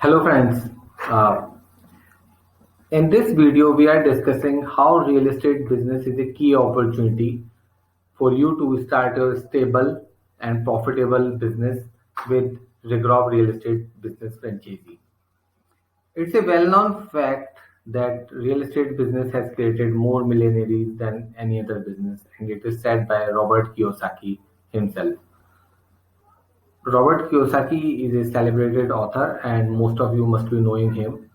Hello friends, uh, in this video we are discussing how real estate business is a key opportunity for you to start a stable and profitable business with Regrov Real Estate Business Franchisee. It's a well-known fact that real estate business has created more millionaires than any other business, and it is said by Robert Kiyosaki himself. Robert Kiyosaki is a celebrated author and most of you must be knowing him.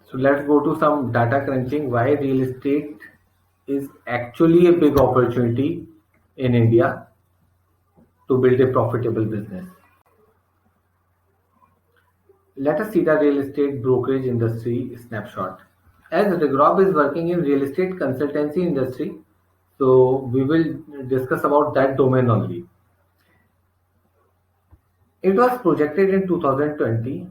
So let's go to some data crunching why real estate is actually a big opportunity in India to build a profitable business. Let us see the real estate brokerage industry snapshot. As Regrob is working in real estate consultancy industry, so we will discuss about that domain only. It was projected in 2020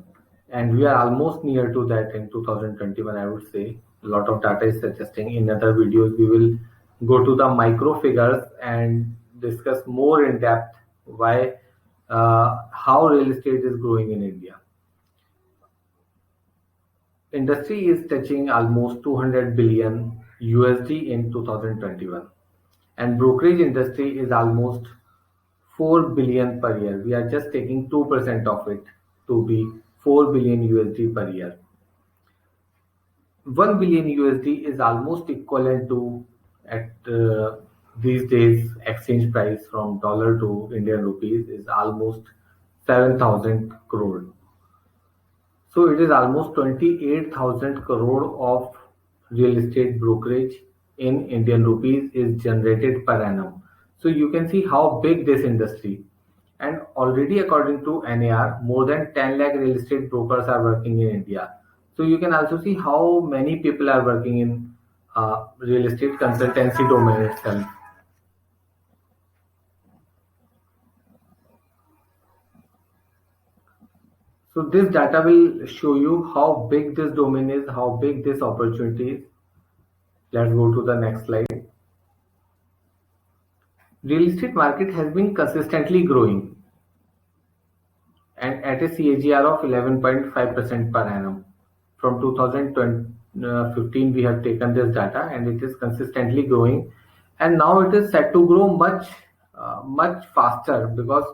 and we are almost near to that in 2021, I would say. A lot of data is suggesting. In other videos we will go to the micro figures and discuss more in depth why how real estate is growing in India. Industry is touching almost 200 billion USD in 2021 and brokerage industry is almost 4 billion per year. We are just taking 2% of it to be 4 billion USD per year. 1 billion USD is almost equivalent to at these days exchange price from dollar to Indian rupees is almost 7,000 crore. So it is almost 28,000 crore of real estate brokerage in Indian rupees is generated per annum. So you can see how big this industry, and already according to NAR, more than 10 lakh real estate brokers are working in India. So you can also see how many people are working in real estate consultancy domain itself. So this data will show you how big this domain is, how big this opportunity is. Let's go to the next slide. Real estate market has been consistently growing and at a CAGR of 11.5% per annum. From 2015 we have taken this data and it is consistently growing, and now it is set to grow much faster because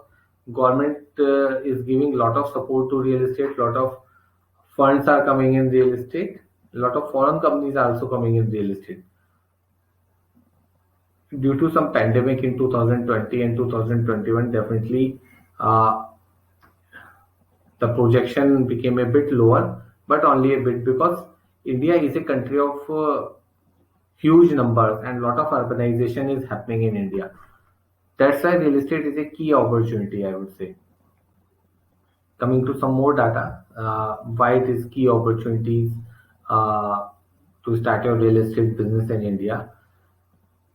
government is giving lot of support to real estate, lot of funds are coming in real estate, lot of foreign companies are also coming in real estate. Due to some pandemic in 2020 and 2021, definitely the projection became a bit lower, but only a bit because India is a country of huge numbers and lot of urbanization is happening in India. That's why real estate is a key opportunity, I would say. Coming to some more data, why it is key opportunities to start your real estate business in India.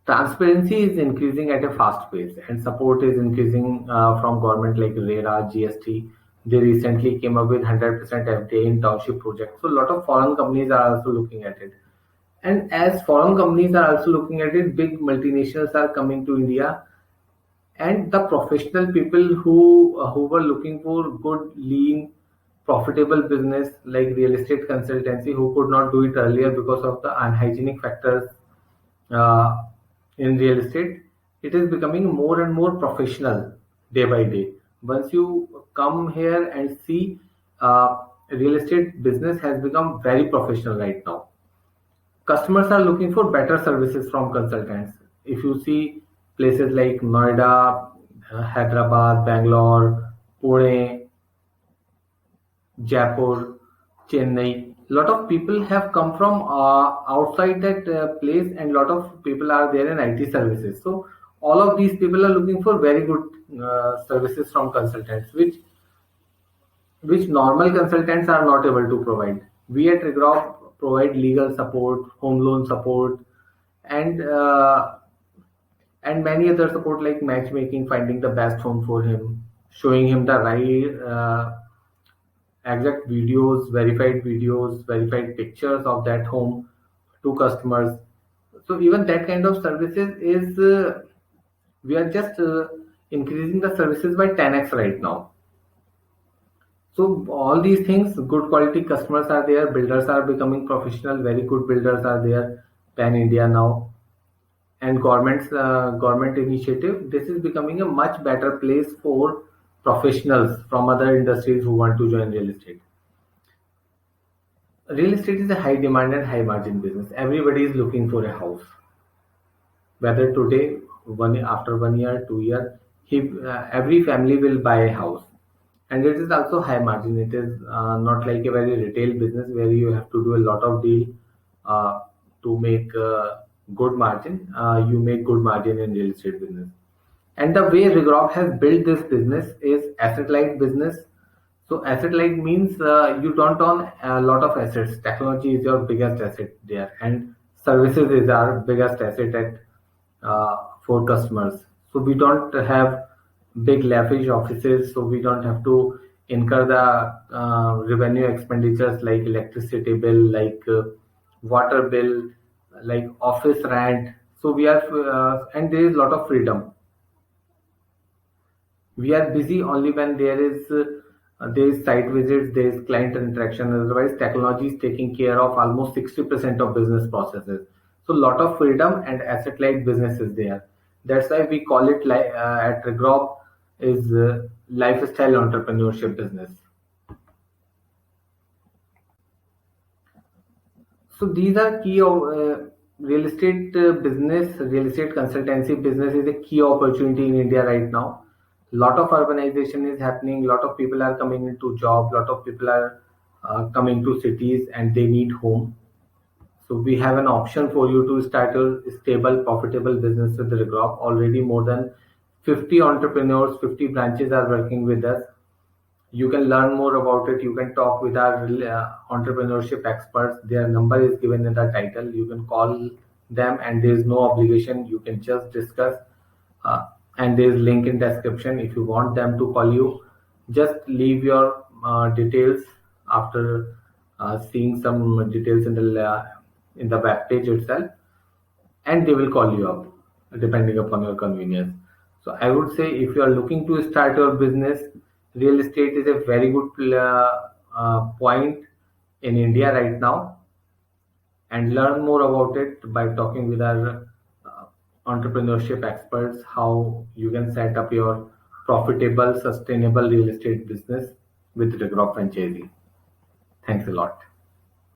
Transparency is increasing at a fast pace and support is increasing from government like RERA, GST. They recently came up with 100% FDI in township projects. So a lot of foreign companies are also looking at it. And as foreign companies are also looking at it, big multinationals are coming to India. And the professional people who were looking for good, lean, profitable business like real estate consultancy, who could not do it earlier because of the unhygienic factors uh, in real estate, it is becoming more and more professional day by day. Once you come here and see, real estate business has become very professional right now. Customers are looking for better services from consultants. If you see places like Noida, Hyderabad, Bangalore, Pune, Jaipur, Chennai. Lot of people have come from outside that place, and lot of people are there in IT services. So all of these people are looking for very good services from consultants, which normal consultants are not able to provide. We at Regrov provide legal support, home loan support, and uh, and many other support like matchmaking, finding the best home for him, showing him the right exact videos, verified pictures of that home to customers. So even that kind of services is we are just increasing the services by 10x right now. So all these things, good quality customers are there, builders are becoming professional, very good builders are there, pan India now, and government initiative. This is becoming a much better place for professionals from other industries who want to join real estate. Real estate is a high demand and high margin business. Everybody is looking for a house. Whether today, after 1 year, 2 year, every family will buy a house, and it is also high margin. It is not like a very retail business where you have to do a lot of deal uh, to make good margin. You make good margin in real estate business. And the way Regrop has built this business is asset light business. So asset light means you don't own a lot of assets. Technology is your biggest asset there, and services is our biggest asset for customers. So we don't have big lavish offices, so we don't have to incur the revenue expenditures like electricity bill, like water bill, like office rent. So we are, and there is a lot of freedom. We are busy only when there is site visits, there is client interaction. Otherwise, technology is taking care of almost 60% of business processes. So, lot of freedom and asset-light business is there. That's why we call it at Regrop is lifestyle entrepreneurship business. So these are key of real estate business, real estate consultancy business is a key opportunity in India right now. Lot of urbanization is happening. Lot of people are coming into job. Lot of people are coming to cities and they need home. So we have an option for you to start a stable, profitable business with the group. Already more than 50 entrepreneurs, 50 branches are working with us. You can learn more about it. You can talk with our entrepreneurship experts. Their number is given in the title. You can call them and there is no obligation. You can just discuss and there is link in description. If you want them to call you, just leave your details after seeing some details in the web page itself, and they will call you up depending upon your convenience. So I would say if you are looking to start your business, real estate is a very good point in India right now, and learn more about it by talking with our entrepreneurship experts how you can set up your profitable, sustainable real estate business with Regrop Franchisee. Thanks a lot.